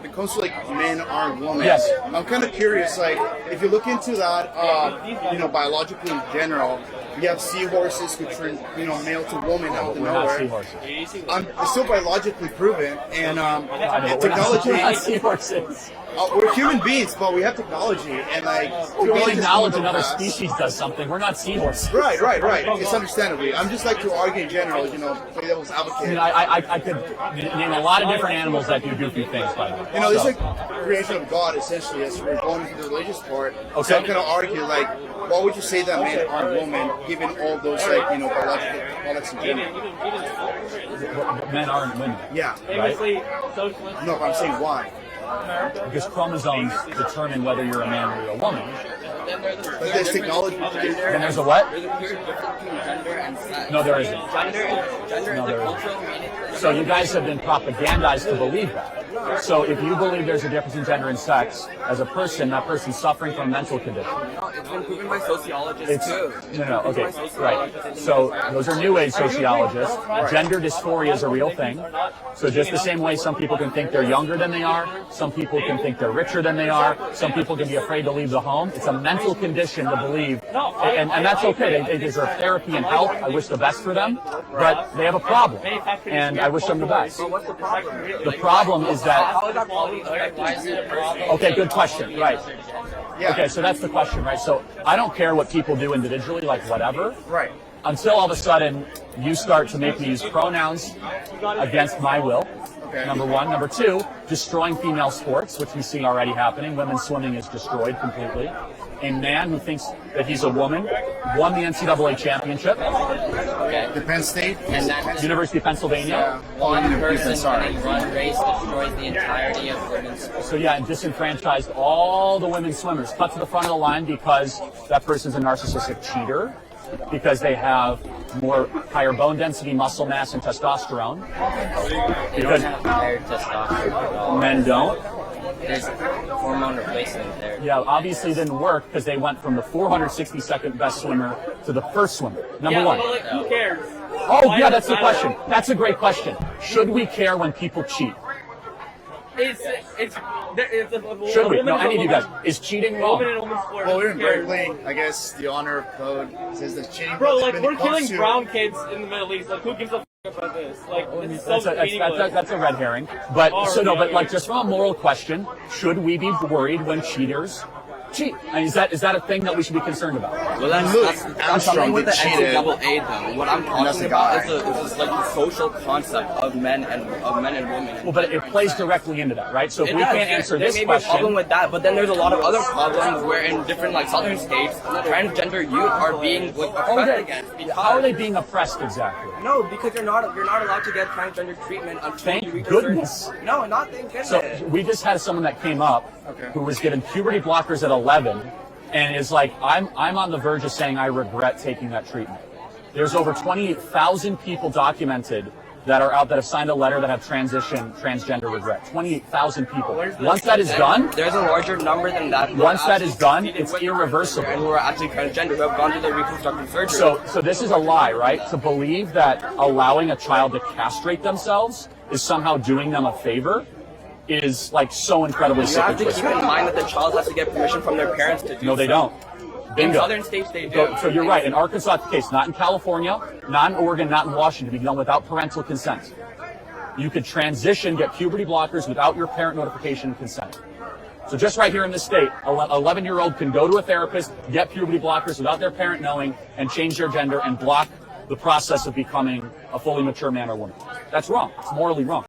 it comes to like men are women, Yes. I'm kind of curious. Like, if you look into that, biologically in general, we have seahorses who turn, male to woman out of We're not nowhere. seahorses. It's still biologically proven, and We're not technology. seahorses. We're human beings, but we have technology, and like We technology is acknowledge moving another fast. species does something. We're not seahorses. Right. It's understandably. I'm just like to argue in general, play devil's advocate. I could name a lot of different animals that do goofy things, by the way. There's like creation of God essentially as we're going into the religious part. Okay. So I'm gonna argue like, why would you say that men aren't women, given all those biological products in general? Men aren't women. Yeah. Right? No, but I'm saying why. Because chromosomes determine whether you're a man or you're a woman. But there's technology. Then there's a what? No, there isn't. No, there isn't. So you guys have been propagandized to believe that. So if you believe there's a difference in gender and sex, as a person, that person's suffering from a mental condition. It's been proven by sociologists too. Okay, right. So those are new age sociologists. Gender dysphoria is a real thing. So just the same way some people can think they're younger than they are, some people can think they're richer than they are, some people can be afraid to leave the home. It's a mental condition to believe, and that's okay. They deserve therapy and help. I wish the best for them, but they have a problem, and I wish them the best. The problem is that. Okay, good question. Right. Okay, so that's the question, right? So I don't care what people do individually, like whatever. Right. Until all of a sudden you start to make me use pronouns against my will. Okay. Number one. Number two, destroying female sports, which we see already happening. Women's swimming is destroyed completely. A man who thinks that he's a woman won the NCAA championship. The Penn State And that University of Pennsylvania. one person in a run race destroys the entirety of women's sports. So yeah, and disenfranchised all the women swimmers. Cut to the front of the line because that person's a narcissistic cheater, because they have higher bone density, muscle mass, and testosterone. Because Higher testosterone. men don't. There's hormone replacement there. Yeah, obviously it didn't work because they went from the 462nd best swimmer to the first swimmer. Number one. Who cares? Oh, yeah, that's the question. That's a great question. Should we care when people cheat? Should we? No, any of you guys. Is cheating wrong? Well, we're in Berkeley. I guess the honor code says that cheating. Bro, like, we're killing brown kids in the Middle East. Like, who gives a f about this? Like, this is so meaningless. That's a red herring. But like, just from a moral question, should we be worried when cheaters cheat? I mean, is that a thing that we should be concerned about? Well, that's something with the NCAA though. What I'm talking about is like the social concept of men and women. Well, but it plays directly into that, right? So if we can't answer this there may question, be a problem with that, but then there's a lot of other problems where in different like southern states, transgender youth are being oppressed against. Because, how are they being oppressed exactly? No, because you're not allowed to get transgender treatment until you reach goodness. No, not thank goodness. So we just had someone that came up who was given puberty blockers at 11 and is like, I'm on the verge of saying I regret taking that treatment. There's over 28,000 people documented that are out that have signed a letter that have transgender regret. 28,000 people. Once that is done, there's a larger number than that. Once that is done, it's irreversible. And who are actually transgender, who have gone through the reconstructive surgery. So this is a lie, right? To believe that allowing a child to castrate themselves is somehow doing them a favor is like so incredibly sick. You have to keep in mind that the child has to get permission from their parents to do No, they don't. Bingo. In southern states, they do. So you're right. In Arkansas, it's the case. Not in California, not in Oregon, not in Washington. It can be done without parental consent. You could transition, get puberty blockers without your parent notification and consent. So just right here in this state, an 11-year-old can go to a therapist, get puberty blockers without their parent knowing, and change their gender and block the process of becoming a fully mature man or woman. That's wrong. It's morally wrong.